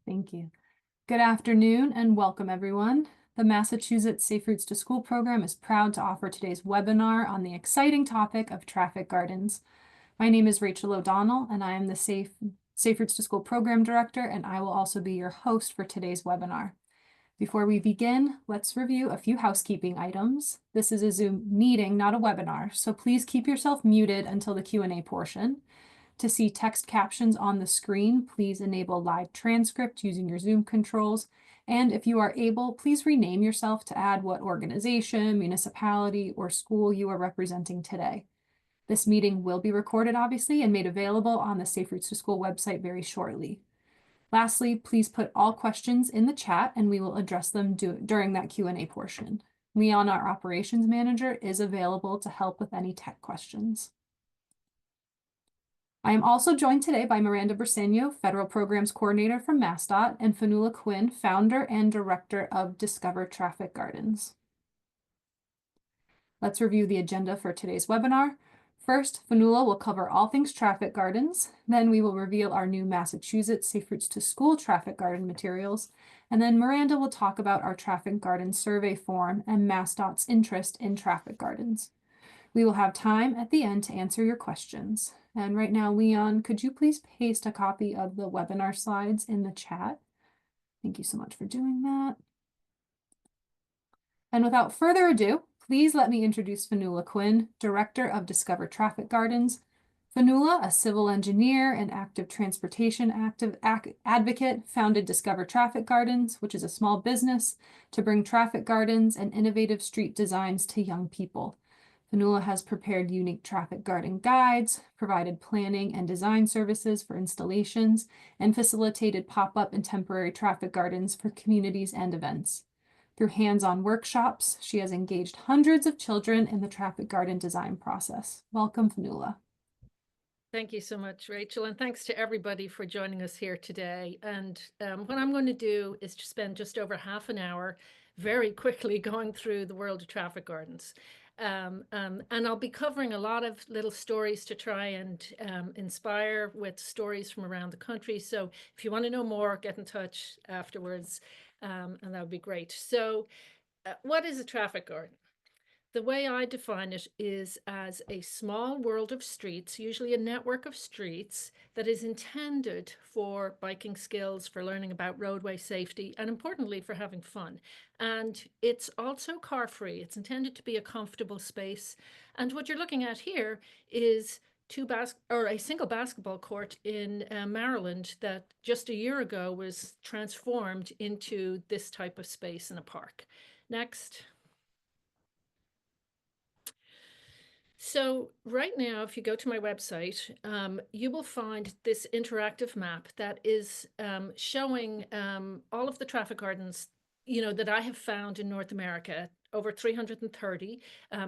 Thank you. Good afternoon and welcome everyone. The Massachusetts Safe Routes to School program is proud to offer today's webinar on the exciting topic of traffic gardens. My name is Rachel O'Donnell and I am the Safe Routes to School program director, and I will also be your host for today's webinar. Before we begin, let's review a few housekeeping items. This is a Zoom meeting, not a webinar, so please keep yourself muted until the Q&A portion. To see text captions on the screen, please enable live transcript using your Zoom controls. And if you are able, please rename yourself to add what organization, municipality, or school you are representing today. This meeting will be recorded, obviously, and made available on the Safe Routes to School website very shortly. Lastly, please put all questions in the chat and we will address them during that Q&A portion. Leon, our operations manager, is available to help with any tech questions. I am also joined today by Miranda Briseno, Federal Programs Coordinator from MassDOT, and Fanula Quinn, Founder and Director of Discover Traffic Gardens. Let's review the agenda for today's webinar. First, Fanula will cover all things traffic gardens. Then we will reveal our new Massachusetts Safe Routes to School traffic garden materials. And then Miranda will talk about our traffic garden survey form and MassDOT's interest in traffic gardens. We will have time at the end to answer your questions. And right now, Leon, could you please paste a copy of the webinar slides in the chat? Thank you so much for doing that. And without further ado, please let me introduce Fanula Quinn, Director of Discover Traffic Gardens. Fanula, a civil engineer and active transportation advocate, founded Discover Traffic Gardens, which is a small business to bring traffic gardens and innovative street designs to young people. Fanula has prepared unique traffic garden guides, provided planning and design services for installations, and facilitated pop-up and temporary traffic gardens for communities and events. Through hands-on workshops, she has engaged hundreds of children in the traffic garden design process. Welcome, Fanula. Thank you so much, Rachel, and thanks to everybody for joining us here today. And what I'm going to do is to spend just over half an hour very quickly going through the world of traffic gardens. And I'll be covering a lot of little stories to try and inspire with stories from around the country. So if you want to know more, get in touch afterwards, and that would be great. So what is a traffic garden? The way I define it is as a small world of streets, usually a network of streets, that is intended for biking skills, for learning about roadway safety, and importantly, for having fun. And it's also car-free. It's intended to be a comfortable space. And what you're looking at here is a single basketball court in Maryland that just a year ago was transformed into this type of space in a park. Next. So right now, if you go to my website, you will find this interactive map that is showing all of the traffic gardens, that I have found in North America, over 330.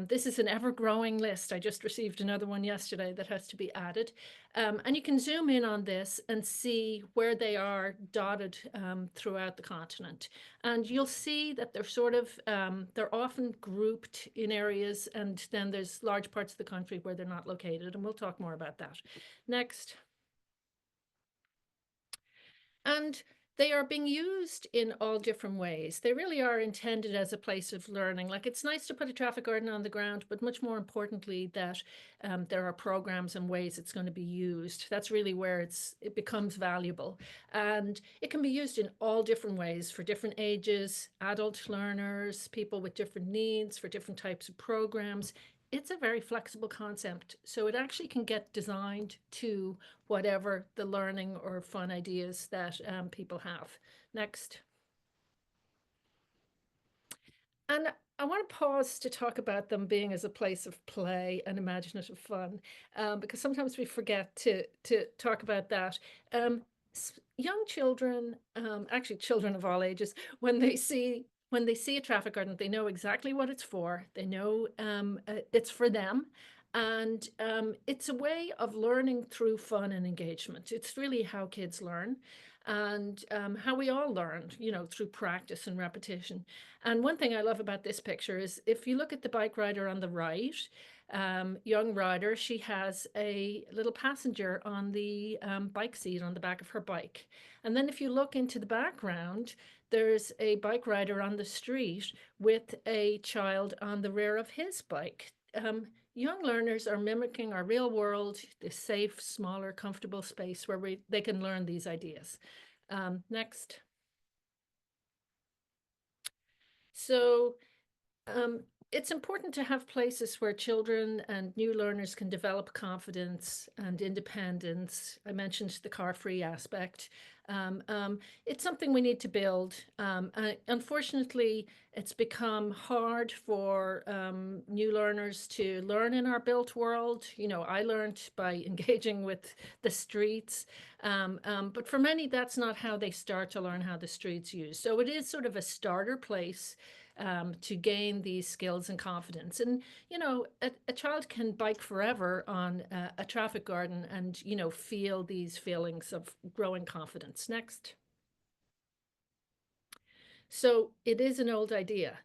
This is an ever-growing list. I just received another one yesterday that has to be added. And you can zoom in on this and see where they are dotted throughout the continent. And you'll see that they're often grouped in areas, and then there's large parts of the country where they're not located, and we'll talk more about that. Next. And they are being used in all different ways. They really are intended as a place of learning. Like, it's nice to put a traffic garden on the ground, but much more importantly, that there are programs and ways it's going to be used. That's really where it becomes valuable. And it can be used in all different ways for different ages, adult learners, people with different needs, for different types of programs. It's a very flexible concept, so it actually can get designed to whatever the learning or fun ideas that people have. Next. And I want to pause to talk about them being as a place of play and imaginative fun, because sometimes we forget to talk about that. Young children, actually children of all ages, when they see a traffic garden, they know exactly what it's for. They know it's for them. And it's a way of learning through fun and engagement. It's really how kids learn, and how we all learn, through practice and repetition. And one thing I love about this picture is if you look at the bike rider on the right, young rider, she has a little passenger on the bike seat on the back of her bike. And then if you look into the background, there's a bike rider on the street with a child on the rear of his bike. Young learners are mimicking our real world, the safe, smaller, comfortable space where they can learn these ideas. Next. So it's important to have places where children and new learners can develop confidence and independence. I mentioned the car-free aspect. It's something we need to build. Unfortunately, it's become hard for new learners to learn in our built world. You know, I learned by engaging with the streets, but for many, that's not how they start to learn how the streets use. So it is sort of a starter place to gain these skills and confidence. And, you know, a child can bike forever on a traffic garden and, you know, feel these feelings of growing confidence. Next. So it is an old idea.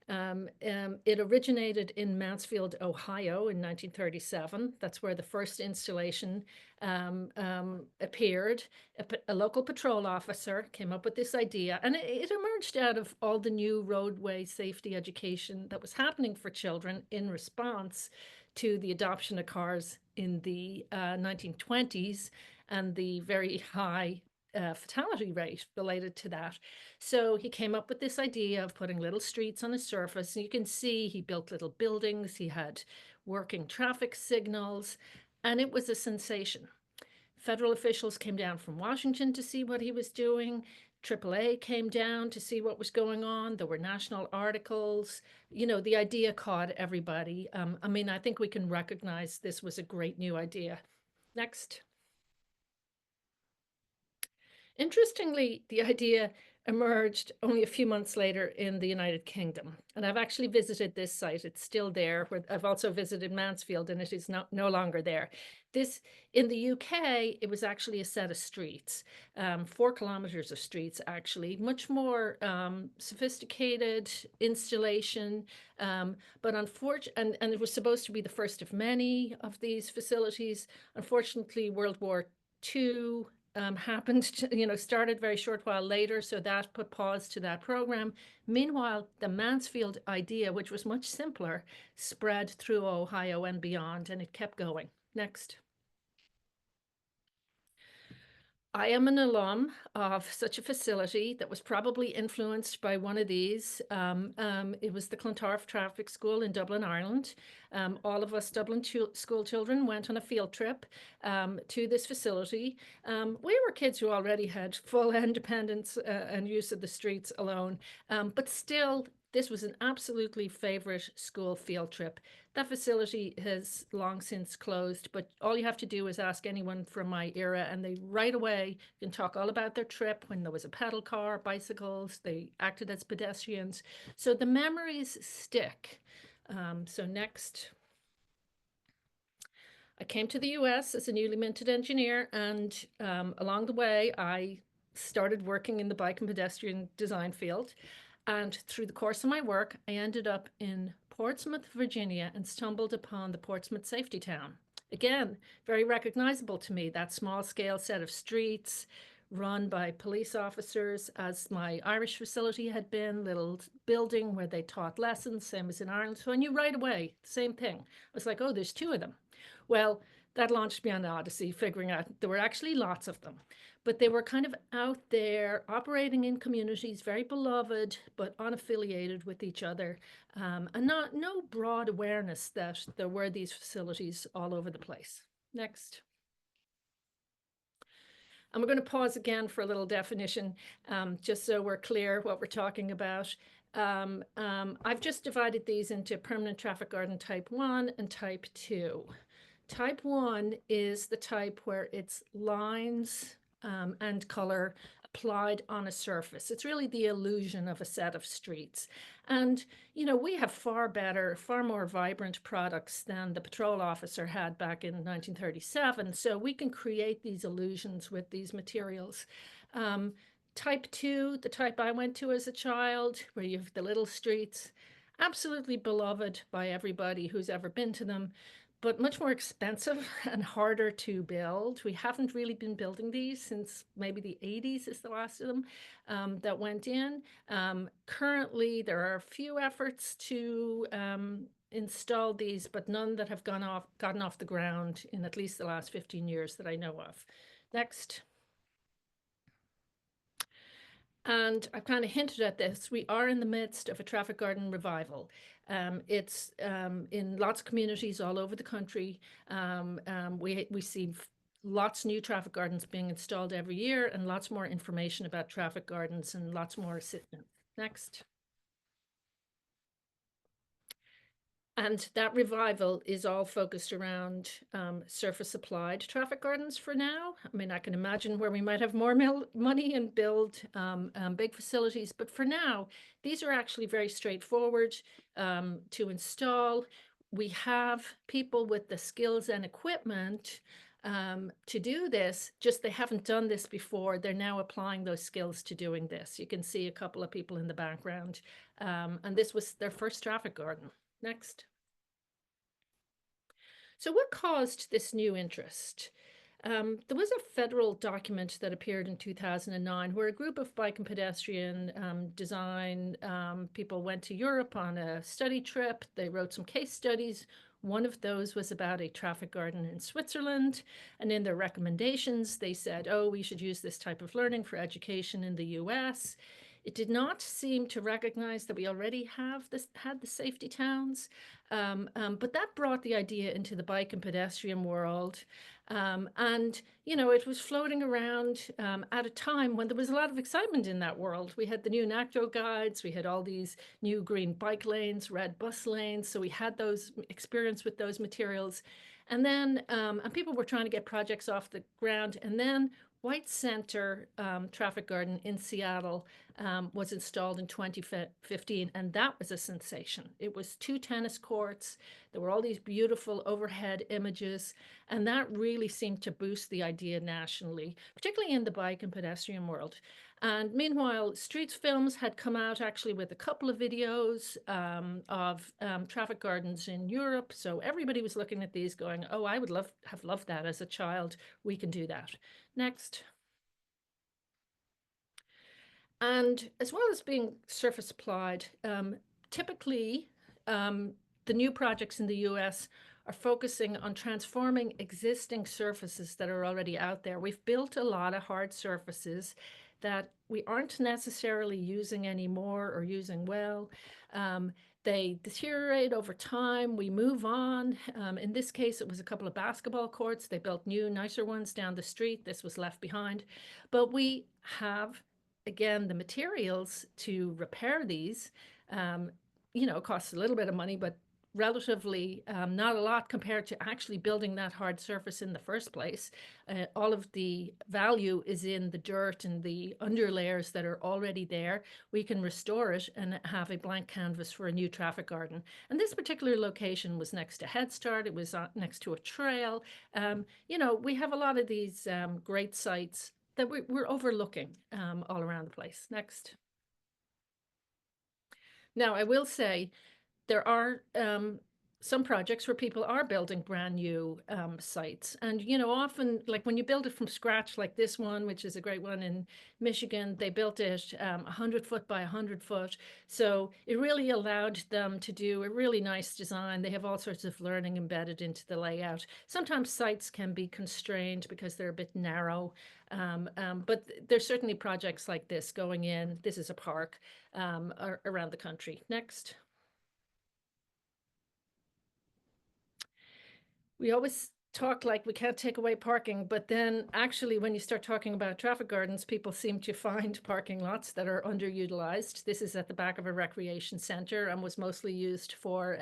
It originated in Mansfield, Ohio in 1937. That's where the first installation appeared. A local patrol officer came up with this idea, and it emerged out of all the new roadway safety education that was happening for children in response to the adoption of cars in the 1920s and the very high fatality rate related to that. So he came up with this idea of putting little streets on the surface. And you can see he built little buildings, he had working traffic signals, and it was a sensation. Federal officials came down from Washington to see what he was doing. AAA came down to see what was going on. There were national articles. You know, the idea caught everybody. I mean, I think we can recognize this was a great new idea. Next. Interestingly, the idea emerged only a few months later in the United Kingdom. And I've actually visited this site. It's still there. I've also visited Mansfield, and it is no longer there. This, in the UK, it was actually a set of streets, 4 kilometers of streets, actually, much more sophisticated installation. But unfortunately, and it was supposed to be the first of many of these facilities. Unfortunately, World War II happened to, you know, started very short while later, so that put pause to that program. Meanwhile, the Mansfield idea, which was much simpler, spread through Ohio and beyond, and it kept going. Next. I am an alum of such a facility that was probably influenced by one of these. It was the Clontarf Traffic School in Dublin, Ireland. All of us Dublin school children went on a field trip to this facility. We were kids who already had full independence and use of the streets alone, but still, this was an absolutely favorite school field trip. That facility has long since closed, but all you have to do is ask anyone from my era, and they right away can talk all about their trip when there was a pedal car, bicycles, they acted as pedestrians. So the memories stick. So next. I came to the US as a newly minted engineer, and along the way, I started working in the bike and pedestrian design field. And through the course of my work, I ended up in Portsmouth, Virginia, and stumbled upon the Portsmouth Safety Town. Again, very recognizable to me, that small scale set of streets run by police officers, as my Irish facility had been, little building where they taught lessons, same as in Ireland. So I knew right away, same thing. I was like, oh, there's 2 of them. Well, that launched me on an odyssey, figuring out there were actually lots of them, but they were kind of out there operating in communities, very beloved, but unaffiliated with each other, and no broad awareness that there were these facilities all over the place. Next. And we're going to pause again for a little definition, just so we're clear what we're talking about. I've just divided these into permanent traffic garden type 1 and type 2. Type 1 is the type where it's lines and color applied on a surface. It's really the illusion of a set of streets. And, you know, we have far better, far more vibrant products than the patrol officer had back in 1937. So we can create these illusions with these materials. Type 2, the type I went to as a child, where you have the little streets, absolutely beloved by everybody who's ever been to them, but much more expensive and harder to build. We haven't really been building these since maybe the 80s is the last of them that went in. Currently, there are a few efforts to install these, but none that have gotten off the ground in at least the last 15 years that I know of. Next. And I've kind of hinted at this. We are in the midst of a traffic garden revival. It's in lots of communities all over the country. We see lots of new traffic gardens being installed every year, and lots more information about traffic gardens and lots more assistance. Next. And that revival is all focused around surface supplied traffic gardens for now. I mean, I can imagine where we might have more money and build big facilities, but for now, these are actually very straightforward to install. We have people with the skills and equipment to do this, just they haven't done this before. They're now applying those skills to doing this. You can see a couple of people in the background, and this was their first traffic garden. Next. So what caused this new interest? There was a federal document that appeared in 2009 where a group of bike and pedestrian design people went to Europe on a study trip. They wrote some case studies. One of those was about a traffic garden in Switzerland. And in their recommendations, they said, oh, we should use this type of learning for education in the US. It did not seem to recognize that we already had the safety towns, but that brought the idea into the bike and pedestrian world. And, you know, it was floating around at a time when there was a lot of excitement in that world. We had the new NACTO guides, we had all these new green bike lanes, red bus lanes. So we had those experience with those materials. And then, and people were trying to get projects off the ground. And then White Center Traffic Garden in Seattle was installed in 2015, and that was a sensation. It was 2 tennis courts. There were all these beautiful overhead images, and that really seemed to boost the idea nationally, particularly in the bike and pedestrian world. And meanwhile, Streets Films had come out actually with a couple of videos of traffic gardens in Europe. So everybody was looking at these going, oh, I would have loved that as a child. We can do that. Next. And as well as being surface applied, typically the new projects in the US are focusing on transforming existing surfaces that are already out there. We've built a lot of hard surfaces that we aren't necessarily using anymore or using well. They deteriorate over time. We move on. In this case, it was a couple of basketball courts. They built new, nicer ones down the street. This was left behind. But we have, again, the materials to repair these. You know, it costs a little bit of money, but relatively not a lot compared to actually building that hard surface in the first place. All of the value is in the dirt and the underlayers that are already there. We can restore it and have a blank canvas for a new traffic garden. And this particular location was next to Head Start. It was next to a trail. You know, we have a lot of these great sites that we're overlooking all around the place. Next. Now, I will say, there are some projects where people are building brand new sites. And, you know, often, like when you build it from scratch, like this one, which is a great one in Michigan, they built it 100 foot by 100 foot. So it really allowed them to do a really nice design. They have all sorts of learning embedded into the layout. Sometimes sites can be constrained because they're a bit narrow. But there's certainly projects like this going in. This is a park around the country. Next. We always talk like we can't take away parking, but then actually when you start talking about traffic gardens, people seem to find parking lots that are underutilized. This is at the back of a recreation center and was mostly used for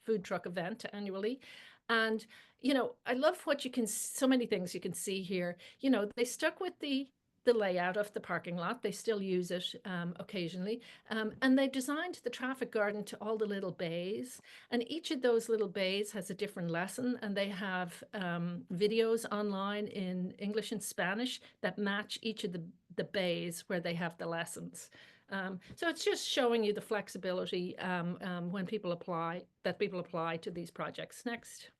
food truck event annually. And, you know, I love what you can, so many things you can see here. You know, they stuck with the layout of the parking lot. They still use it occasionally. And they designed the traffic garden to all the little bays. And each of those little bays has a different lesson. And they have videos online in English and Spanish that match each of the bays where they have the lessons. So it's just showing you the flexibility when people apply to these projects. Next.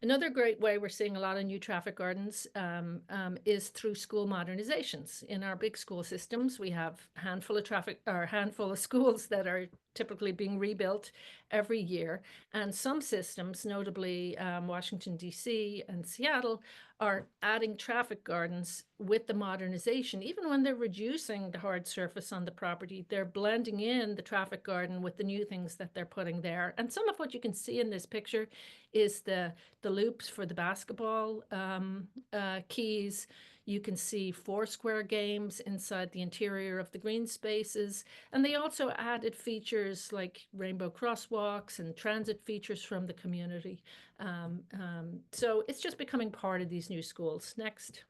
Another great way we're seeing a lot of new traffic gardens is through school modernizations. In our big school systems, we have a handful of schools that are typically being rebuilt every year. And some systems, notably Washington, D.C. and Seattle, are adding traffic gardens with the modernization. Even when they're reducing the hard surface on the property, they're blending in the traffic garden with the new things that they're putting there. And some of what you can see in this picture is the loops for the basketball keys. You can see Foursquare games inside the interior of the green spaces. And they also added features like rainbow crosswalks and transit features from the community. So it's just becoming part of these new schools. Next.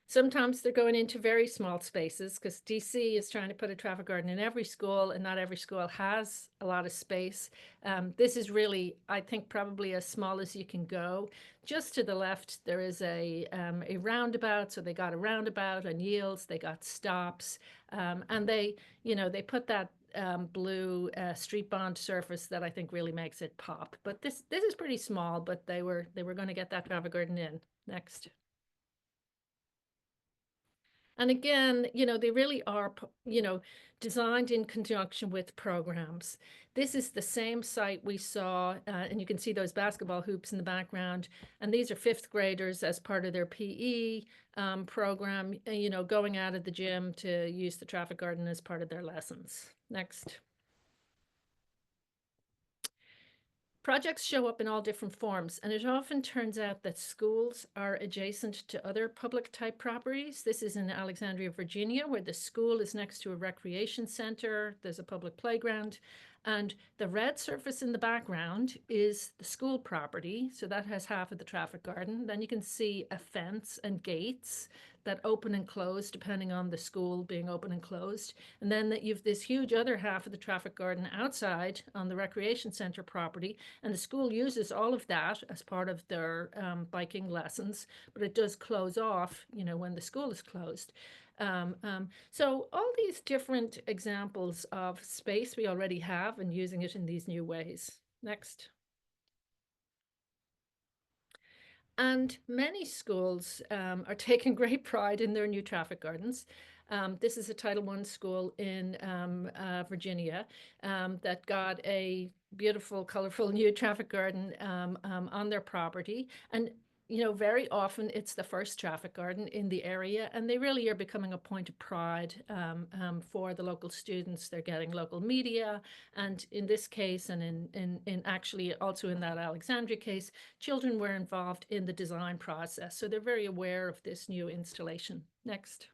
Sometimes they're going into very small spaces because DC is trying to put a traffic garden in every school, and not every school has a lot of space. This is really, I think, probably as small as you can go. Just to the left, there is a roundabout. So they got a roundabout on yields, they got stops, and they put that blue street bond surface that I think really makes it pop. But this is pretty small, but they were going to get that traffic garden in. Next. And again, they really are, designed in conjunction with programs. This is the same site we saw, and you can see those basketball hoops in the background. And these are fifth graders as part of their PE program, going out of the gym to use the traffic garden as part of their lessons. Next. Projects show up in all different forms, and it often turns out that schools are adjacent to other public type properties. This is in Alexandria, Virginia, where the school is next to a recreation center. There's a public playground, and the red surface in the background is the school property. So that has half of the traffic garden. Then you can see a fence and gates that open and close depending on the school being open and closed. And then that you've this huge other half of the traffic garden outside on the recreation center property. And the school uses all of that as part of their biking lessons, but it does close off, when the school is closed. So all these different examples of space we already have and using it in these new ways. Next. And many schools are taking great pride in their new traffic gardens. This is a Title I school in Virginia that got a beautiful, colorful new traffic garden on their property. And very often it's the first traffic garden in the area, and they really are becoming a point of pride for the local students. They're getting local media, and in this case, and in actually also in that Alexandria case, children were involved in the design process. So they're very aware of this new installation. Next.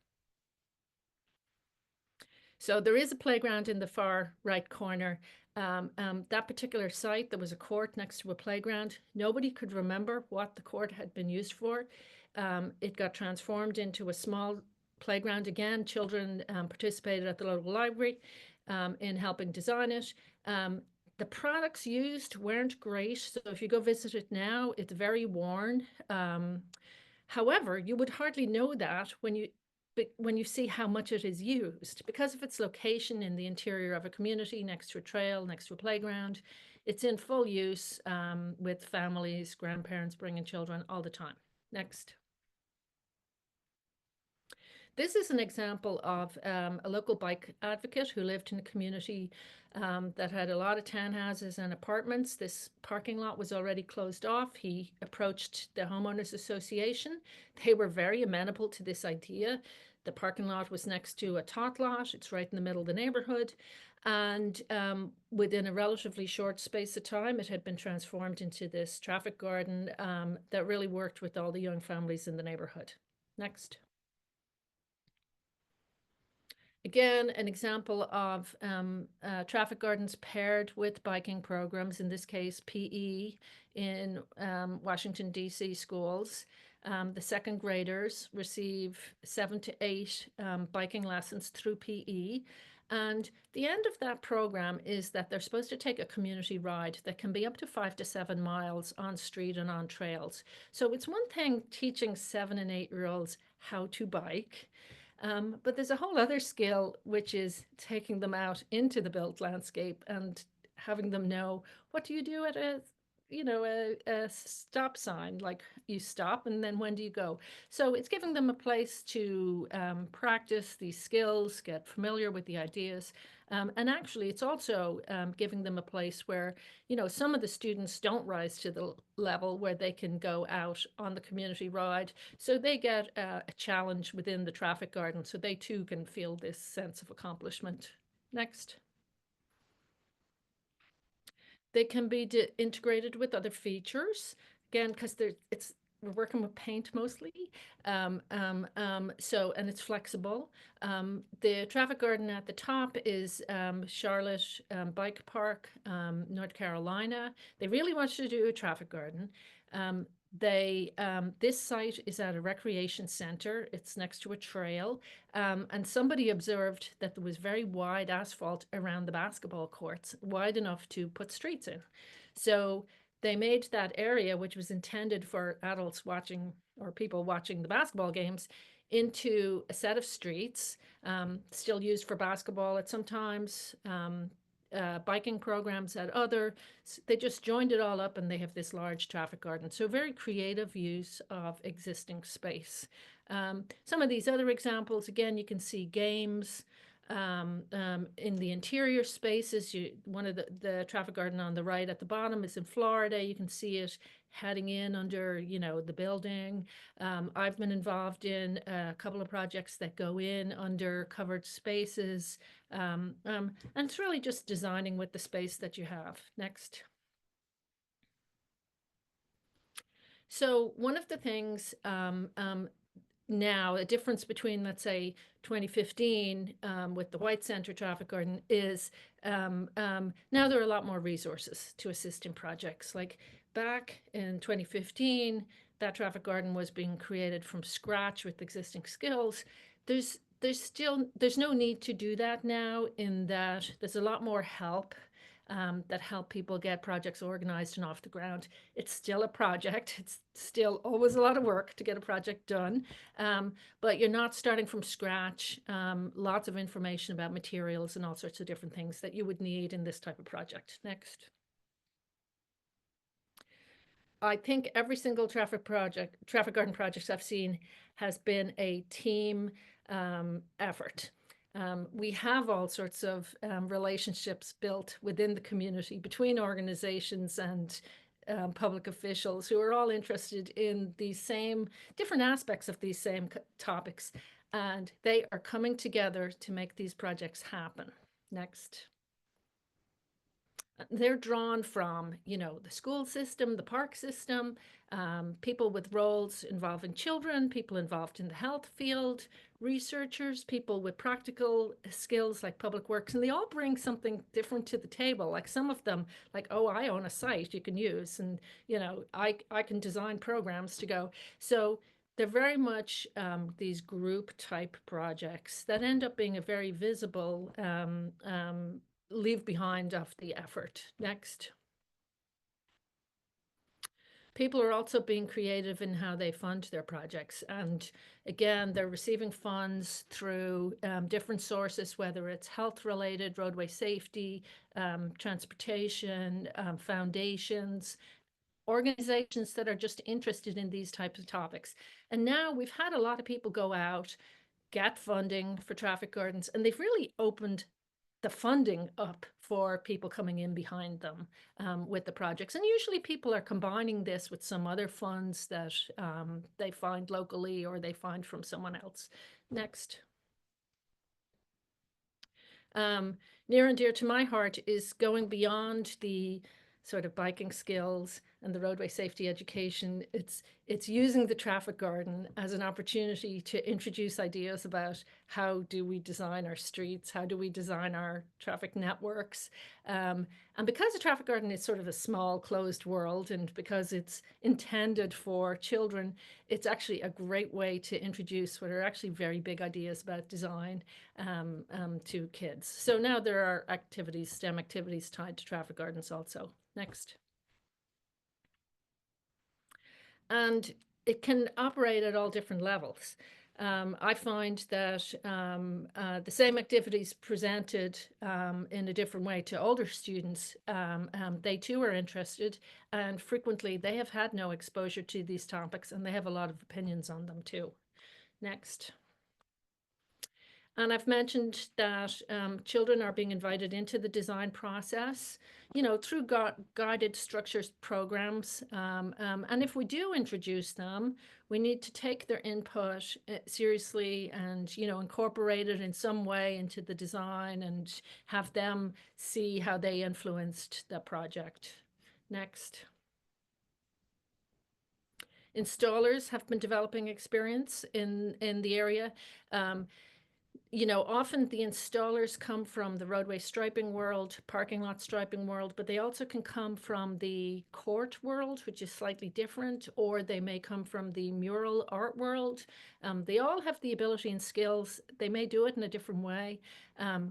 So there is a playground in the far right corner. That particular site, there was a court next to a playground. Nobody could remember what the court had been used for. It got transformed into a small playground again. Children participated at the local library in helping design it. The products used weren't great. So if you go visit it now, it's very worn. However, you would hardly know that when you see how much it is used, because of its location in the interior of a community, next to a trail, next to a playground. It's in full use with families, grandparents bringing children all the time. Next. This is an example of a local bike advocate who lived in a community that had a lot of townhouses and apartments. This parking lot was already closed off. He approached the homeowners association. They were very amenable to this idea. The parking lot was next to a tot lot. It's right in the middle of the neighborhood. And within a relatively short space of time, it had been transformed into this traffic garden that really worked with all the young families in the neighborhood. Next. Again, an example of traffic gardens paired with biking programs, in this case, PE in Washington, D.C. schools. The second graders receive 7 to 8 biking lessons through PE. And the end of that program is that they're supposed to take a community ride that can be up to 5 to 7 miles on street and on trails. So it's one thing teaching 7 and 8-year-olds how to bike, but there's a whole other skill, which is taking them out into the built landscape and having them know, what do you do at a stop sign? Like, you stop, and then when do you go? So it's giving them a place to practice these skills, get familiar with the ideas. And actually, it's also giving them a place where, some of the students don't rise to the level where they can go out on the community ride. So they get a challenge within the traffic garden, so they too can feel this sense of accomplishment. Next. They can be integrated with other features, again, because we're working with paint mostly. And it's flexible. The traffic garden at the top is Charlotte Bike Park, North Carolina. They really want to do a traffic garden. This site is at a recreation center. It's next to a trail. And somebody observed that there was very wide asphalt around the basketball courts, wide enough to put streets in. So they made that area, which was intended for adults watching or people watching the basketball games, into a set of streets, still used for basketball at some times, biking programs at other. They just joined it all up, and they have this large traffic garden. So very creative use of existing space. Some of these other examples, again, you can see games in the interior spaces. One of the traffic garden on the right at the bottom is in Florida. You can see it heading in under, the building. I've been involved in a couple of projects that go in under covered spaces. And it's really just designing with the space that you have. Next. So one of the things now, a difference between, let's say, 2015 with the White Center Traffic Garden is now there are a lot more resources to assist in projects. Like back in 2015, that traffic garden was being created from scratch with existing skills. There's no need to do that now, in that there's a lot more help that help people get projects organized and off the ground. It's still a project. It's still always a lot of work to get a project done, but you're not starting from scratch. Lots of information about materials and all sorts of different things that you would need in this type of project. Next. I think every single traffic garden project I've seen has been a team effort. We have all sorts of relationships built within the community between organizations and public officials who are all interested in these same different aspects of these same topics, and they are coming together to make these projects happen. Next. They're drawn from, the school system, the park system, people with roles involving children, people involved in the health field, researchers, people with practical skills like public works, and they all bring something different to the table. Like some of them, like, oh, I own a site you can use, and, I can design programs to go. So they're very much these group type projects that end up being a very visible leave behind of the effort. Next. People are also being creative in how they fund their projects. And again, they're receiving funds through different sources, whether it's health related, roadway safety, transportation, foundations, organizations that are just interested in these types of topics. And now we've had a lot of people go out, get funding for traffic gardens, and they've really opened the funding up for people coming in behind them with the projects. And usually people are combining this with some other funds that they find locally or they find from someone else. Next. Near and dear to my heart is going beyond the sort of biking skills and the roadway safety education. It's using the traffic garden as an opportunity to introduce ideas about how do we design our streets, how do we design our traffic networks, And because a traffic garden is sort of a small closed world, and because it's intended for children, it's actually a great way to introduce what are actually very big ideas about design to kids. So now there are activities, STEM activities tied to traffic gardens also. Next. And it can operate at all different levels. I find that the same activities presented in a different way to older students, they too are interested, and frequently they have had no exposure to these topics and they have a lot of opinions on them too. Next. And I've mentioned that children are being invited into the design process, through guided structures programs. And if we do introduce them, we need to take their input seriously and, incorporate it in some way into the design and have them see how they influenced the project. Next. Installers have been developing experience in the area. Often the installers come from the roadway striping world, parking lot striping world, but they also can come from the court world, which is slightly different, or they may come from the mural art world. They all have the ability and skills. They may do it in a different way.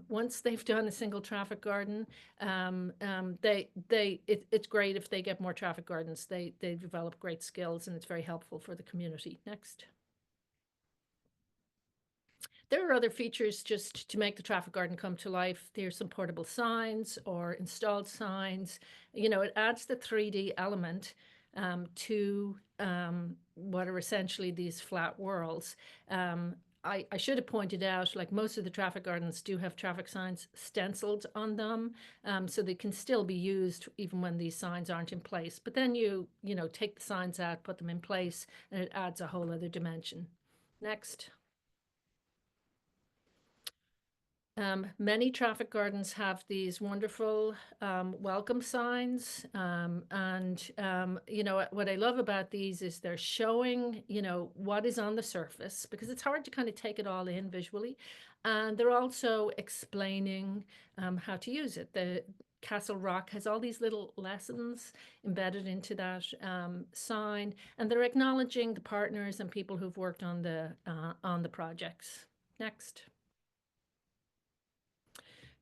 Once they've done a single traffic garden, it's great if they get more traffic gardens. They develop great skills, and it's very helpful for the community. Next. There are other features just to make the traffic garden come to life. There's some portable signs or installed signs. It adds the 3D element to what are essentially these flat worlds. I should have pointed out, like most of the traffic gardens do have traffic signs stenciled on them, so they can still be used even when these signs aren't in place. But then you take the signs out, put them in place, and it adds a whole other dimension. Next. Many traffic gardens have these wonderful welcome signs. What I love about these is they're showing, what is on the surface, because it's hard to kind of take it all in visually. And they're also explaining how to use it. The Castle Rock has all these little lessons embedded into that sign, and they're acknowledging the partners and people who've worked on the projects. Next.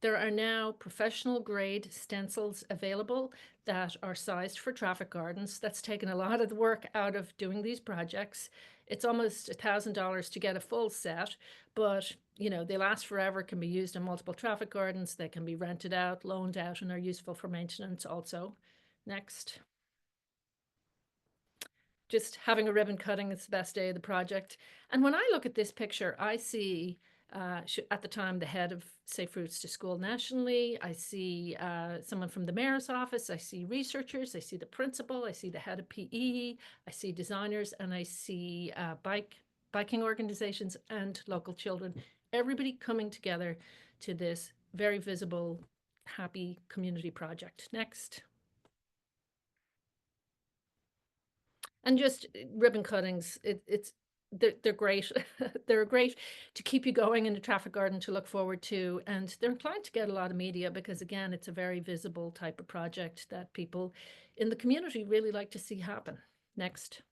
There are now professional grade stencils available that are sized for traffic gardens. That's taken a lot of the work out of doing these projects. It's almost $1,000 to get a full set, but they last forever, can be used in multiple traffic gardens. They can be rented out, loaned out, and are useful for maintenance also. Next. Just having a ribbon cutting is the best day of the project. And when I look at this picture, I see at the time the head of Safe Routes to School nationally. I see someone from the mayor's office. I see researchers. I see the principal. I see the head of PE. I see designers, and I see biking organizations and local children. Everybody coming together to this very visible, happy community project. Next. And just ribbon cuttings, they're great. They're great to keep you going in the traffic garden to look forward to. And they're inclined to get a lot of media because, again, it's a very visible type of project that people in the community really like to see happen. Next.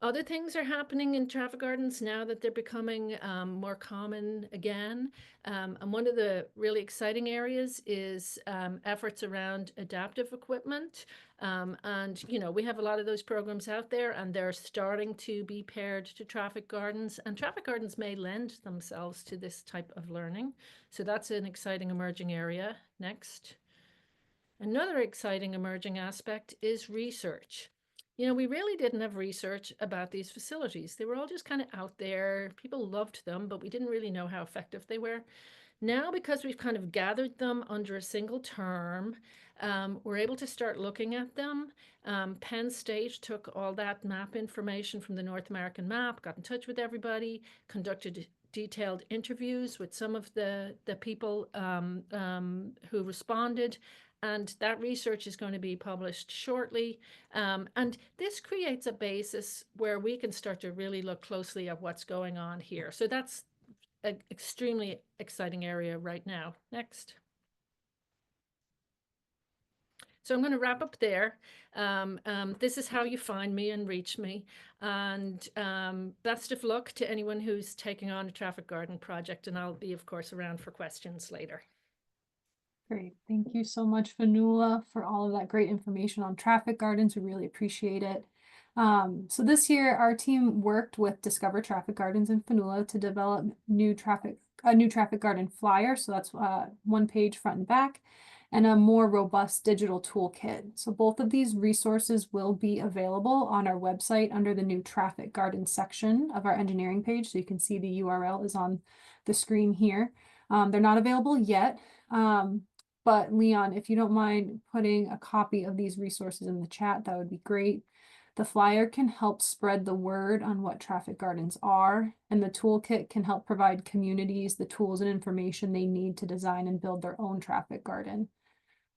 Other things are happening in traffic gardens now that they're becoming more common again. And one of the really exciting areas is efforts around adaptive equipment. And, we have a lot of those programs out there, and they're starting to be paired to traffic gardens. And traffic gardens may lend themselves to this type of learning. So that's an exciting emerging area. Next. Another exciting emerging aspect is research. We really didn't have research about these facilities. They were all just kind of out there. People loved them, but we didn't really know how effective they were. Now, because we've kind of gathered them under a single term, we're able to start looking at them. Penn State took all that map information from the North American map, got in touch with everybody, conducted detailed interviews with some of the people who responded. And that research is going to be published shortly. And this creates a basis where we can start to really look closely at what's going on here. So that's an extremely exciting area right now. Next. So I'm going to wrap up there. This is how you find me and reach me. And best of luck to anyone who's taking on a traffic garden project. And I'll be, of course, around for questions later. Great. Thank you so much, Fanula, for all of that great information on traffic gardens. We really appreciate it. So this year, our team worked with Discover Traffic Gardens in Fanula to develop a new traffic garden flyer. So that's one page front and back, and a more robust digital toolkit. So both of these resources will be available on our website under the new traffic garden section of our engineering page. So you can see the URL is on the screen here. They're not available yet. But Leon, if you don't mind putting a copy of these resources in the chat, that would be great. The flyer can help spread the word on what traffic gardens are, and the toolkit can help provide communities the tools and information they need to design and build their own traffic garden.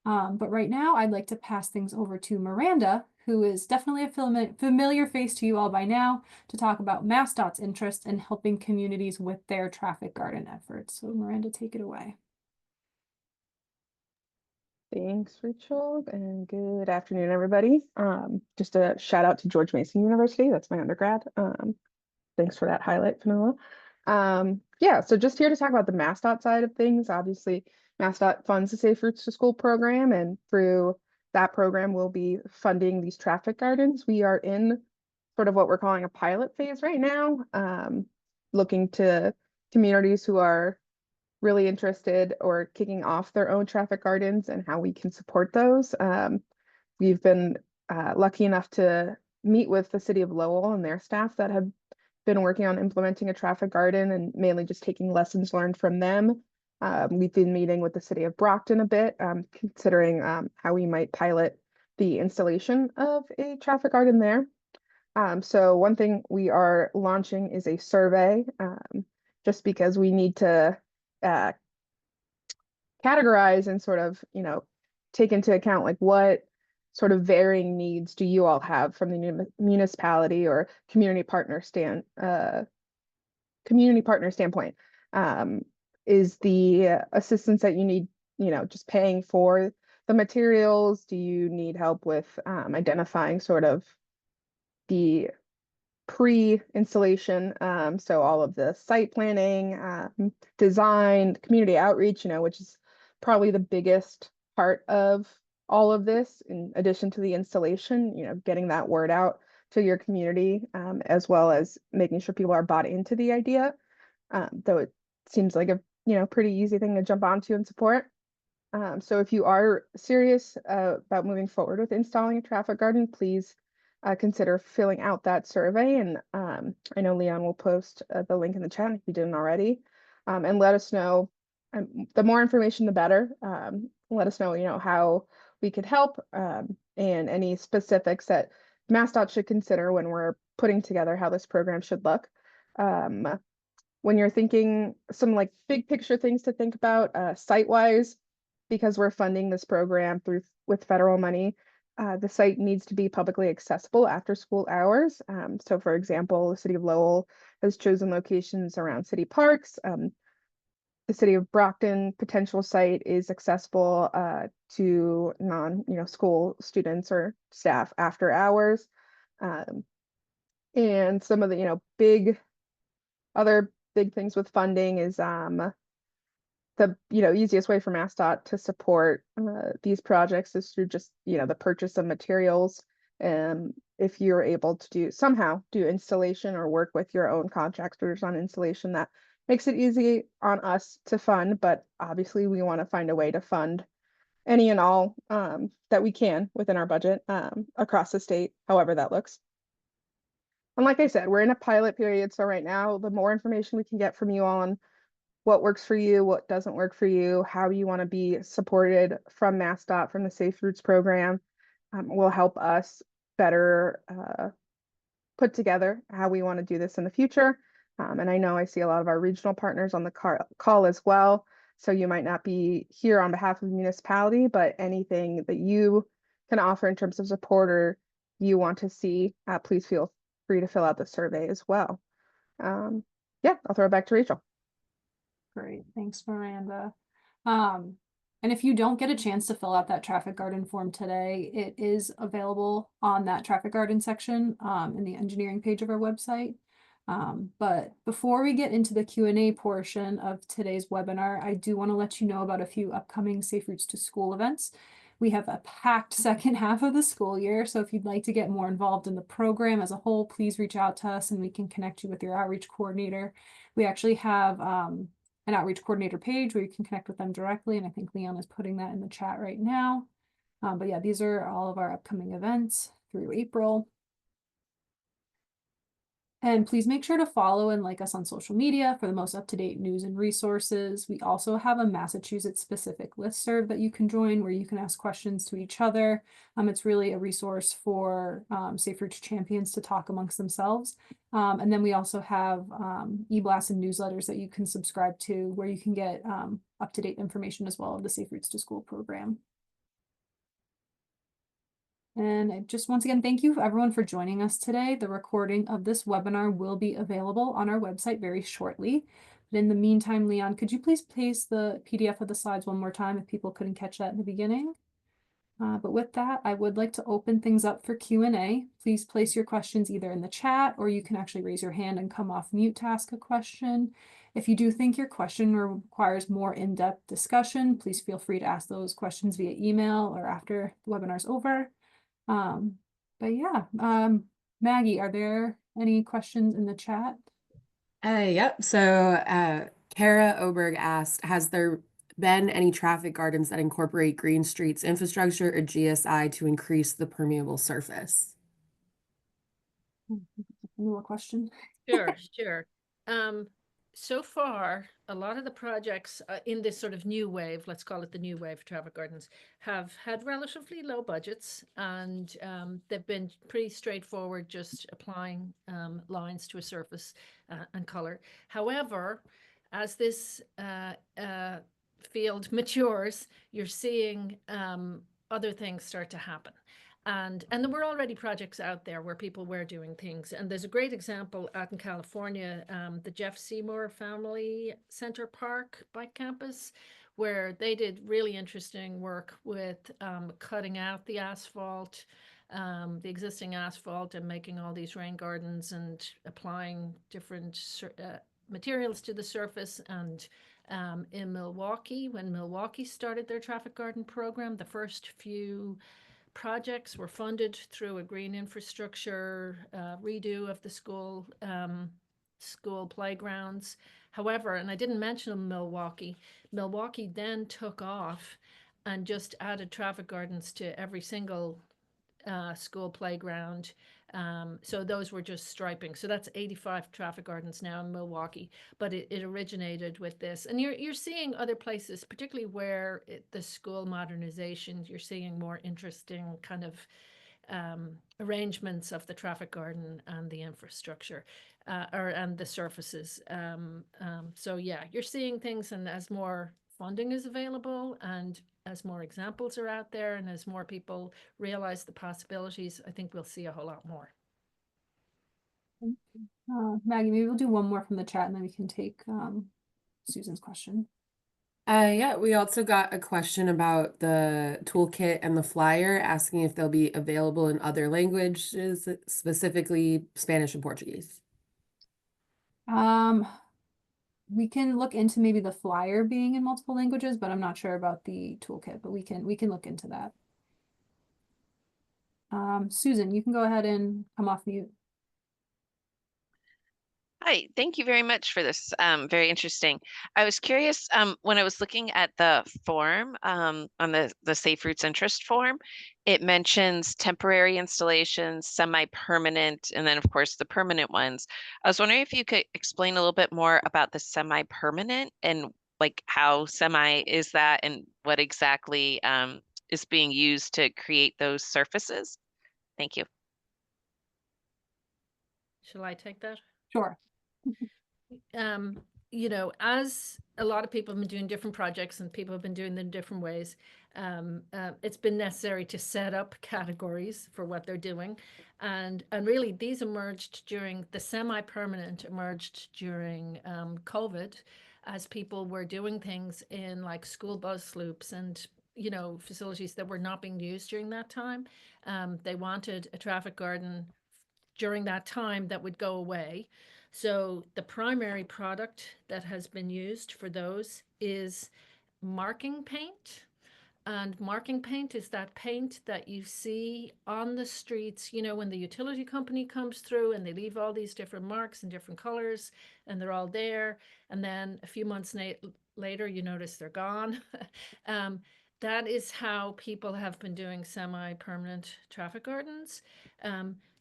But right now, I'd like to pass things over to Miranda, who is definitely a familiar face to you all by now, to talk about MassDOT's interest in helping communities with their traffic garden efforts. So Miranda, take it away. Thanks, Rachel, and good afternoon, everybody. Just a shout out to George Mason University. That's my undergrad. Thanks for that highlight, Fanula. Yeah, so just here to talk about the MassDOT side of things. Obviously, MassDOT funds the Safe Routes to School program, and through that program, we'll be funding these traffic gardens. We are in sort of what we're calling a pilot phase right now, looking to communities who are really interested or kicking off their own traffic gardens and how we can support those. We've been lucky enough to meet with the city of Lowell and their staff that have been working on implementing a traffic garden and mainly just taking lessons learned from them. We've been meeting with the city of Brockton a bit, considering how we might pilot the installation of a traffic garden there. So one thing we are launching is a survey, just because we need to categorize and sort of, take into account like what sort of varying needs do you all have from the municipality or community partner standpoint. Is the assistance that you need, just paying for the materials? Do you need help with identifying sort of the pre-installation, so all of the site planning, design, community outreach, which is probably the biggest part of all of this, in addition to the installation, getting that word out to your community, as well as making sure people are bought into the idea, though it seems like a pretty easy thing to jump onto and support. So if you are serious about moving forward with installing a traffic garden, please consider filling out that survey. And I know Leon will post the link in the chat if you didn't already, and let us know. The more information, the better. Let us know, how we could help, and any specifics that MassDOT should consider when we're putting together how this program should look. When you're thinking some like big picture things to think about, site-wise, because we're funding this program with federal money, the site needs to be publicly accessible after school hours. So for example, the city of Lowell has chosen locations around city parks. The city of Brockton potential site is accessible to school students or staff after hours. And some of the, other big things with funding is the easiest way for MassDOT to support these projects is through just the purchase of materials. If you're able to somehow do installation or work with your own contractors on installation, that makes it easy on us to fund. But obviously, we want to find a way to fund any and all that we can within our budget across the state, however that looks. And like I said, we're in a pilot period, so right now, the more information we can get from you on what works for you, what doesn't work for you, how you want to be supported from MassDOT, from the Safe Routes program, will help us better put together how we want to do this in the future. And I know I see a lot of our regional partners on the call as well. So you might not be here on behalf of the municipality, but anything that you can offer in terms of support or you want to see, please feel free to fill out the survey as well. Yeah, I'll throw it back to Rachel. Great, thanks, Miranda. And if you don't get a chance to fill out that traffic garden form today, it is available on that traffic garden section in the engineering page of our website. But before we get into the Q&A portion of today's webinar, I do want to let you know about a few upcoming Safe Routes to School events. We have a packed second half of the school year, so if you'd like to get more involved in the program as a whole, please reach out to us and we can connect you with your outreach coordinator. We actually have an outreach coordinator page where you can connect with them directly, and I think Leon is putting that in the chat right now. But yeah, these are all of our upcoming events through April. And please make sure to follow and like us on social media for the most up-to-date news and resources. We also have a Massachusetts specific listserv that you can join where you can ask questions to each other. It's really a resource for Safe Routes champions to talk amongst themselves. And then we also have e-blasts and newsletters that you can subscribe to where you can get up-to-date information as well of the Safe Routes to School program. And I just once again, thank you everyone for joining us today. The recording of this webinar will be available on our website very shortly. But in the meantime, Leon, could you please paste the PDF of the slides one more time if people couldn't catch that in the beginning? But with that, I would like to open things up for Q&A. Please place your questions either in the chat or you can actually raise your hand and come off mute to ask a question. If you do think your question requires more in-depth discussion, please feel free to ask those questions via email or after the webinar's over. But yeah, Maggie, are there any questions in the chat? Yep. So Kara Oberg asked, has there been any traffic gardens that incorporate Green Street's infrastructure or GSI to increase the permeable surface? More question? Sure, sure. So far, a lot of the projects in this sort of new wave, let's call it the new wave traffic gardens, have had relatively low budgets, and they've been pretty straightforward, just applying lines to a surface and color. However, as this field matures, you're seeing other things start to happen. And there were already projects out there where people were doing things. And there's a great example out in California, the Jeff Seymour Family Center Park Bike Campus, where they did really interesting work with cutting out the asphalt, the existing asphalt, and making all these rain gardens and applying different materials to the surface. And in Milwaukee, when Milwaukee started their traffic garden program, the first few projects were funded through a green infrastructure redo of the school playgrounds. However, and I didn't mention Milwaukee then took off and just added traffic gardens to every single school playground. So those were just striping. So that's 85 traffic gardens now in Milwaukee, but it originated with this. And you're seeing other places, particularly where the school modernization, you're seeing more interesting kind of arrangements of the traffic garden and the infrastructure and the surfaces. So yeah, you're seeing things, and as more funding is available and as more examples are out there and as more people realize the possibilities, I think we'll see a whole lot more. Maggie, maybe we'll do one more from the chat and then we can take Susan's question. Yeah, we also got a question about the toolkit and the flyer, asking if they'll be available in other languages, specifically Spanish and Portuguese. We can look into maybe the flyer being in multiple languages, but I'm not sure about the toolkit, but we can look into that. Susan, you can go ahead and come off mute. Hi, thank you very much for this. Very interesting. I was curious when I was looking at the form on the Safe Routes interest form, it mentions temporary installations, semi-permanent, and then of course the permanent ones. I was wondering if you could explain a little bit more about the semi-permanent and like how semi is that and what exactly is being used to create those surfaces. Thank you. Shall I take that? Sure. You know, as a lot of people have been doing different projects and people have been doing them in different ways, it's been necessary to set up categories for what they're doing. And really these emerged during the semi-permanent emerged during COVID. as people were doing things in like school bus loops and, you know, facilities that were not being used during that time. They wanted a traffic garden during that time that would go away. So the primary product that has been used for those is marking paint. And marking paint is that paint that you see on the streets, you know, when the utility company comes through and they leave all these different marks in different colors and they're all there. And then a few months later, you notice they're gone. That is how people have been doing semi-permanent traffic gardens.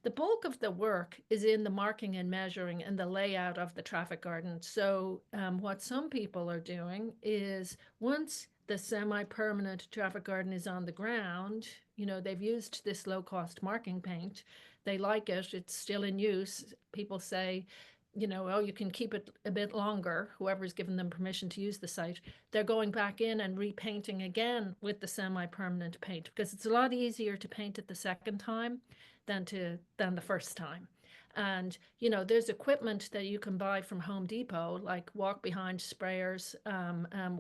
The bulk of the work is in the marking and measuring and the layout of the traffic garden. So what some people are doing is once the semi-permanent traffic garden is on the ground, you know, they've used this low-cost marking paint. They like it. It's still in use. People say, you know, oh, you can keep it a bit longer, whoever's given them permission to use the site. They're going back in and repainting again with the semi-permanent paint because it's a lot easier to paint it the second time than the first time. And, you know, there's equipment that you can buy from Home Depot, like walk behind sprayers,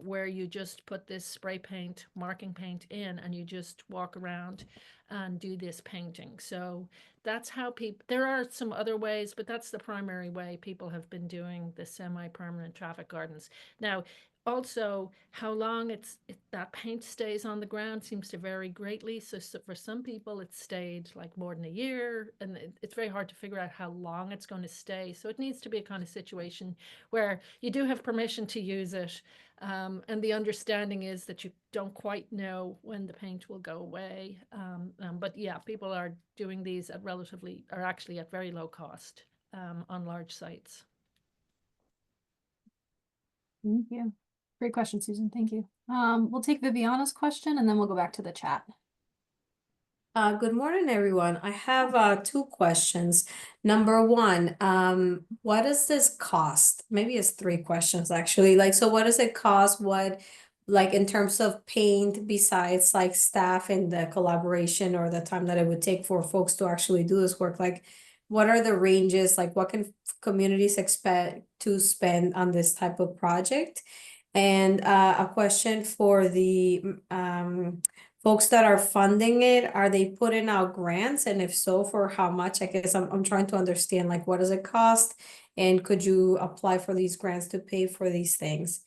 where you just put this spray paint, marking paint in, and you just walk around and do this painting. So that's how people, there are some other ways, but that's the primary way people have been doing the semi-permanent traffic gardens. Now, also, how long that paint stays on the ground seems to vary greatly. So for some people, it's stayed like more than a year, and it's very hard to figure out how long it's going to stay. So it needs to be a kind of situation where you do have permission to use it, and the understanding is that you don't quite know when the paint will go away. But yeah, people are doing these are actually at very low cost on large sites. Thank you. Great question, Susan. Thank you. We'll take Viviana's question and then we'll go back to the chat. Good morning, everyone. I have two questions. Number one, what does this cost? Maybe it's three questions actually. Like, so what does it cost? What, like in terms of paint, besides like staff and the collaboration or the time that it would take for folks to actually do this work? Like, what are the ranges? Like, what can communities expect to spend on this type of project? And a question for the folks that are funding it, are they putting out grants? And if so, for how much? I guess I'm trying to understand, like, what does it cost? And could you apply for these grants to pay for these things?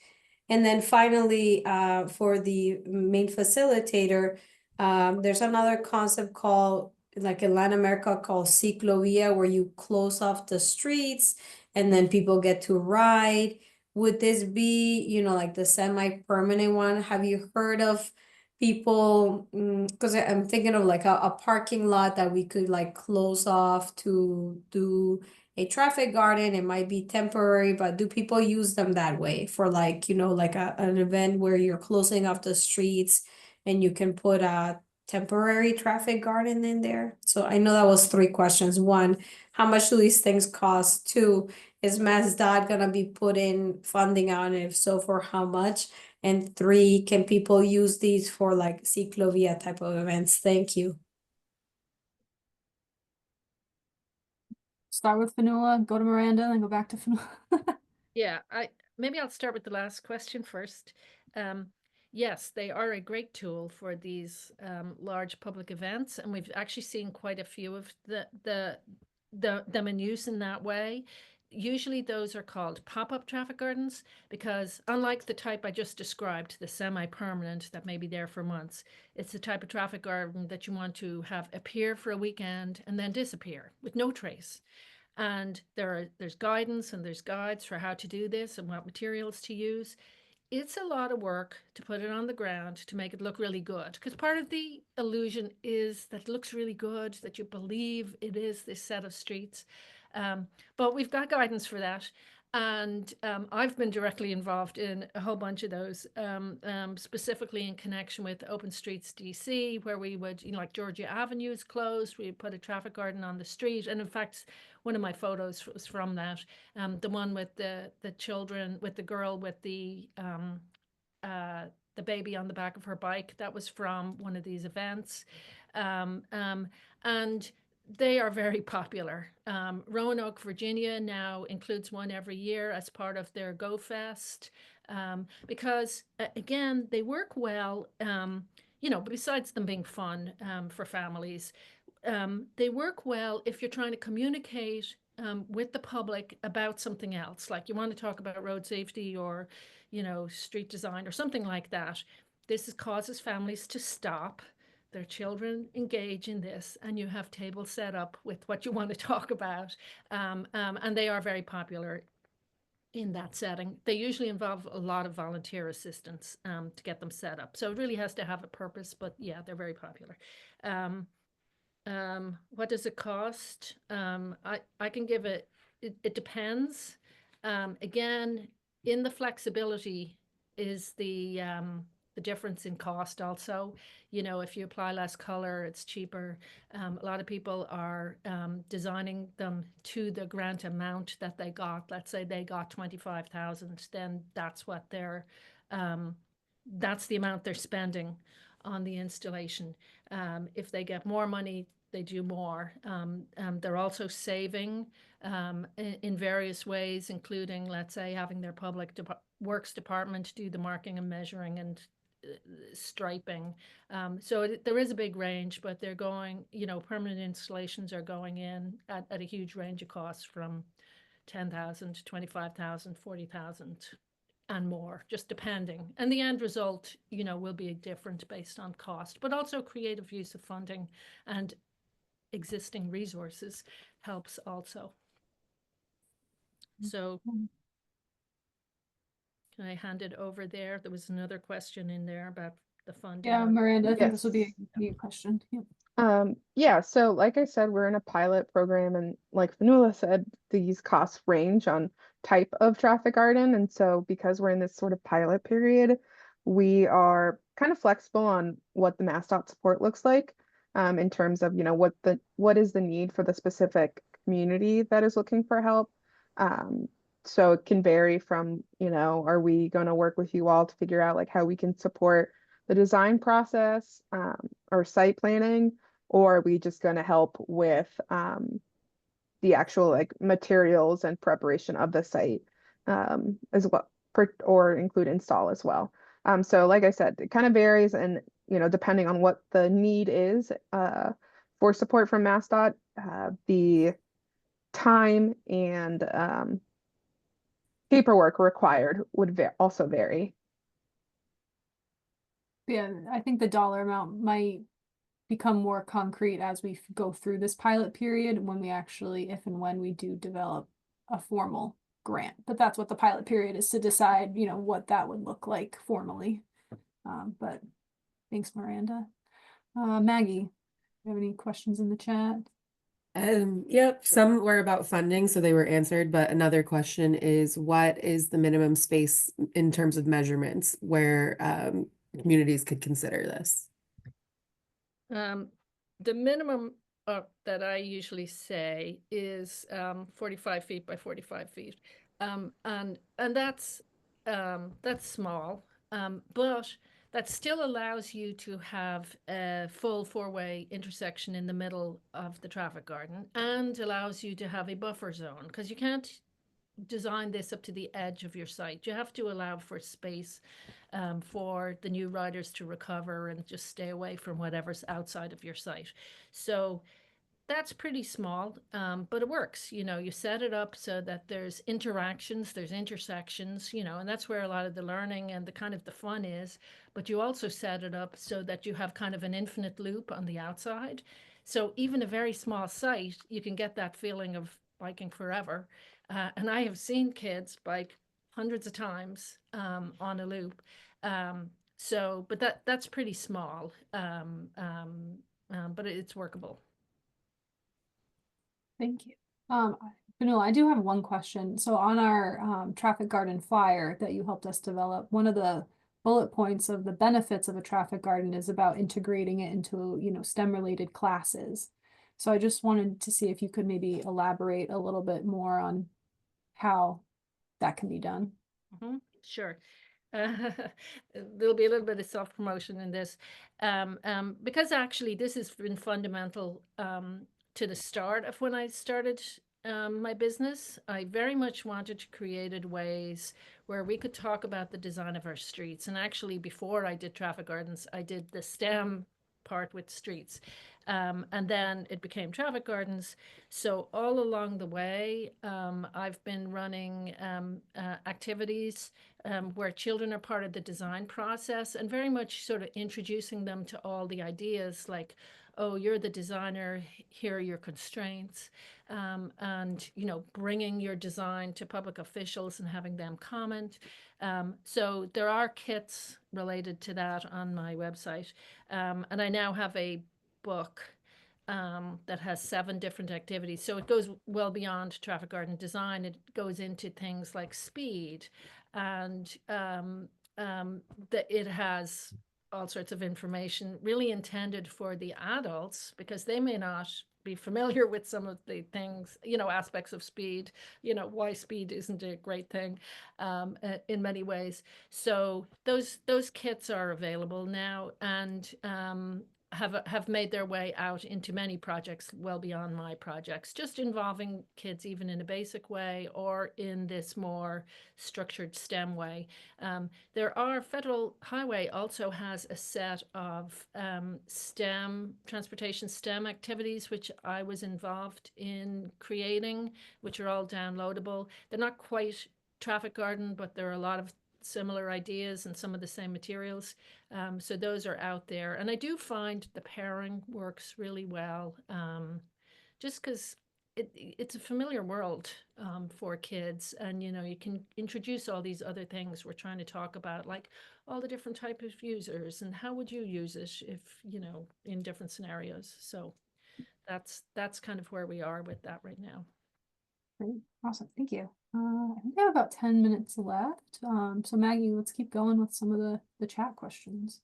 And then finally, for the main facilitator, there's another concept called, like in Latin America, called ciclovia, where you close off the streets and then people get to ride. Would this be, you know, like the semi-permanent one? Have you heard of people, because I'm thinking of like a parking lot that we could like close off to do a traffic garden? It might be temporary, but do people use them that way for like, you know, like an event where you're closing off the streets and you can put a temporary traffic garden in there? So I know that was three questions. One, how much do these things cost? Two, is MassDOT gonna be putting funding on it? If so, for how much? And three, can people use these for like ciclovia type of events? Thank you. Start with Fanula, go to Miranda, then go back to Fanula. Yeah, maybe I'll start with the last question first. Yes, they are a great tool for these large public events, and we've actually seen quite a few of them in use in that way. Usually those are called pop-up traffic gardens because unlike the type I just described, the semi-permanent that may be there for months, it's the type of traffic garden that you want to have appear for a weekend and then disappear with no trace. And there's guidance and there's guides for how to do this and what materials to use. It's a lot of work to put it on the ground to make it look really good, because part of the illusion is that it looks really good, that you believe it is this set of streets. But we've got guidance for that. And I've been directly involved in a whole bunch of those, specifically in connection with Open Streets DC, where we would, you know, like Georgia Avenue is closed, we put a traffic garden on the street. And in fact, one of my photos was from that, the one with the children, with the girl with the baby on the back of her bike. That was from one of these events. And they are very popular. Roanoke, Virginia now includes one every year as part of their Go Fest, because again, they work well, you know, besides them being fun for families. They work well if you're trying to communicate with the public about something else, like you want to talk about road safety or, you know, street design or something like that. Causes families to stop, their children engage in this, and you have tables set up with what you want to talk about. And they are very popular in that setting. They usually involve a lot of volunteer assistance to get them set up. So it really has to have a purpose, but yeah, they're very popular. What does it cost? I can give it depends. Again, in the flexibility is the difference in cost also. You know, if you apply less color, it's cheaper. A lot of people are designing them to the grant amount that they got. Let's say they got 25,000, then that's what that's the amount they're spending on the installation. If they get more money, they do more. They're also saving in various ways, including, let's say, having their public works department do the marking and measuring and striping. So there is a big range, but they're going, you know, permanent installations are going in at a huge range of costs from 10,000 to 25,000, 40,000 and more, just depending. And the end result, you know, will be different based on cost, but also creative use of funding and existing resources helps also. So can I hand it over there? There was another question in there about the funding. Yeah, Miranda, I think this will be Yes. a new question. Yeah. Yeah, so like I said, we're in a pilot program, and like Fanula said, these costs range on type of traffic garden. And so because we're in this sort of pilot period, we are kind of flexible on what the MassDOT support looks like, in terms of, you know, what is the need for the specific community that is looking for help. So it can vary from, you know, are we going to work with you all to figure out like how we can support the design process, or site planning, or are we just going to help with the actual like materials and preparation of the site, as well, or include install as well. So like I said, it kind of varies, and you know, depending on what the need is for support from MassDOT, the time and paperwork required would also vary. Yeah, I think the dollar amount might become more concrete as we go through this pilot period when we actually, if and when we do develop a formal grant. But that's what the pilot period is, to decide, you know, what that would look like formally. But thanks, Miranda. Maggie, do you have any questions in the chat? Yep, some were about funding, so they were answered, but another question is, what is the minimum space in terms of measurements where communities could consider this? The minimum that I usually say is 45 feet by 45 feet. And that's small, but that still allows you to have a full four-way intersection in the middle of the traffic garden, and allows you to have a buffer zone, because you can't design this up to the edge of your site. You have to allow for space for the new riders to recover and just stay away from whatever's outside of your site. So that's pretty small, but it works. You know, you set it up so that there's interactions, there's intersections, you know, and that's where a lot of the learning and the kind of the fun is. But you also set it up so that you have kind of an infinite loop on the outside. So even a very small site, you can get that feeling of biking forever. And I have seen kids bike hundreds of times on a loop. So, but that's pretty small, but it's workable. Thank you. Vanilla, I do have one question. So on our traffic garden flyer that you helped us develop, one of the bullet points of the benefits of a traffic garden is about integrating it into, you know, STEM related classes. So I just wanted to see if you could maybe elaborate a little bit more on how that can be done. Sure. There'll be a little bit of self-promotion in this, because actually this has been fundamental to the start of when I started my business, I very much wanted to create ways where we could talk about the design of our streets. And actually, before I did traffic gardens, I did the STEM part with streets. And then it became traffic gardens. So all along the way, I've been running activities where children are part of the design process and very much sort of introducing them to all the ideas like, oh, you're the designer, here are your constraints, and, you know, bringing your design to public officials and having them comment. So there are kits related to that on my website. And I now have a book that has 7 different activities. So it goes well beyond traffic garden design. It goes into things like speed, and that it has all sorts of information really intended for the adults because they may not be familiar with some of the things, you know, aspects of speed, you know, why speed isn't a great thing in many ways. So those kits are available now, and have made their way out into many projects well beyond my projects, just involving kids even in a basic way or in this more structured STEM way. There are Federal Highway also has a set of STEM, transportation STEM activities, which I was involved in creating, which are all downloadable. They're not quite traffic garden, but there are a lot of similar ideas and some of the same materials. So those are out there. And I do find the pairing works really well, just because it's a familiar world for kids. And, you know, you can introduce all these other things we're trying to talk about, like all the different types of users and how would you use it if, you know, in different scenarios. So that's kind of where we are with that right now. Great, awesome, thank you. I think we have about 10 minutes left. So Maggie, let's keep going with some of the chat questions.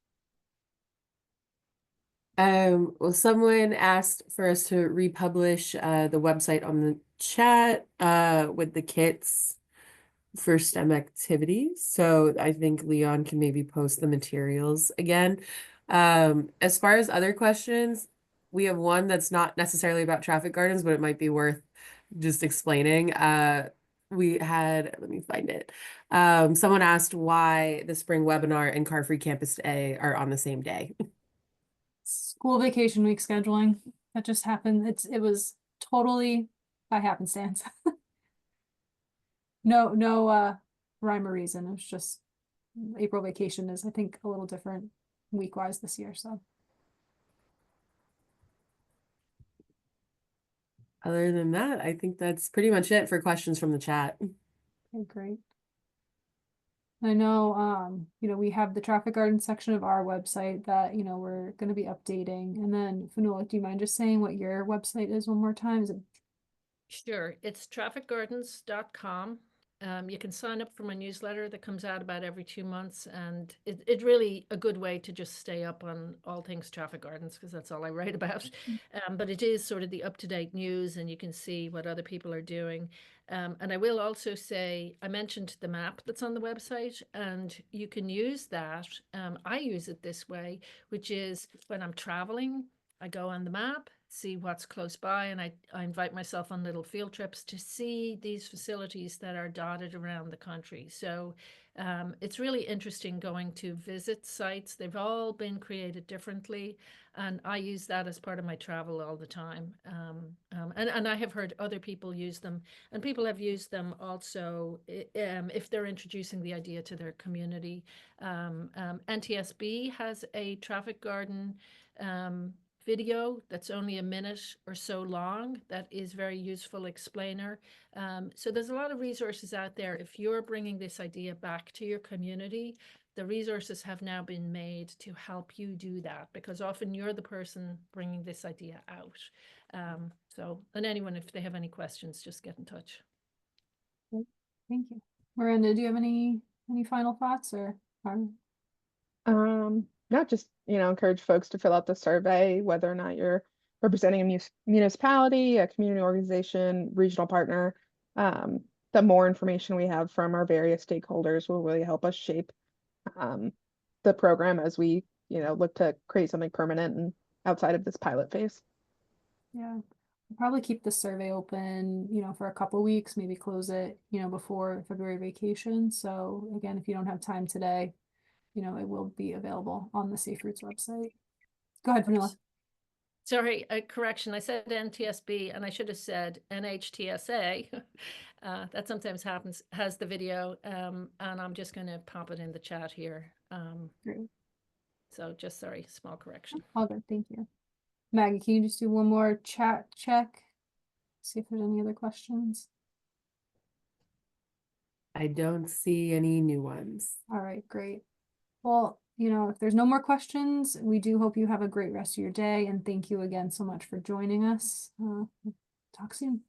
Well, someone asked for us to republish the website on the chat with the kits for STEM activities. So I think Leon can maybe post the materials again. As far as other questions, we have one that's not necessarily about traffic gardens, but it might be worth just explaining. We had, let me find it. Someone asked why the spring webinar and Car Free Campus Day are on the same day. School vacation week scheduling, that just happened. It was totally by happenstance. No rhyme or reason. It was just April vacation is, I think, a little different week-wise this year, so. Other than that, I think that's pretty much it for questions from the chat. Okay, great. I know, you know, we have the traffic garden section of our website that, you know, we're going to be updating. And then, Fionnuala, do you mind just saying what your website is one more time? Is it? Sure, it's trafficgardens.com. You can sign up for my newsletter that comes out about every 2 months, and it's really a good way to just stay up on all things traffic gardens because that's all I write about. But it is sort of the up-to-date news, and you can see what other people are doing. And I will also say, I mentioned the map that's on the website, and you can use that. I use it this way, which is when I'm traveling, I go on the map, see what's close by, and I invite myself on little field trips to see these facilities that are dotted around the country. So it's really interesting going to visit sites. They've all been created differently, and I use that as part of my travel all the time. And I have heard other people use them, and people have used them also if they're introducing the idea to their community. NTSB has a traffic garden video that's only a minute or so long that is very useful explainer. So there's a lot of resources out there. If you're bringing this idea back to your community, the resources have now been made to help you do that because often you're the person bringing this idea out. And anyone, if they have any questions, just get in touch. Thank you. Miranda, do you have any final thoughts or? Not just, you know, encourage folks to fill out the survey, whether or not you're representing a municipality, a community organization, regional partner. The more information we have from our various stakeholders will really help us shape the program as we, you know, look to create something permanent and outside of this pilot phase. Yeah. Probably keep the survey open, for a couple weeks, maybe close it, before February vacation. So again, if you don't have time today, it will be available on the Safe Routes website. Go ahead, Vanilla. Sorry, a correction. I said NTSB and I should have said NHTSA. That sometimes happens, has the video, and I'm just going to pop it in the chat here. Great. So just sorry, small correction. All good, thank you. Maggie, can you just do one more chat check? See if there's any other questions. I don't see any new ones. All right, great. Well, if there's no more questions, we do hope you have a great rest of your day, and thank you again so much for joining us. Talk soon.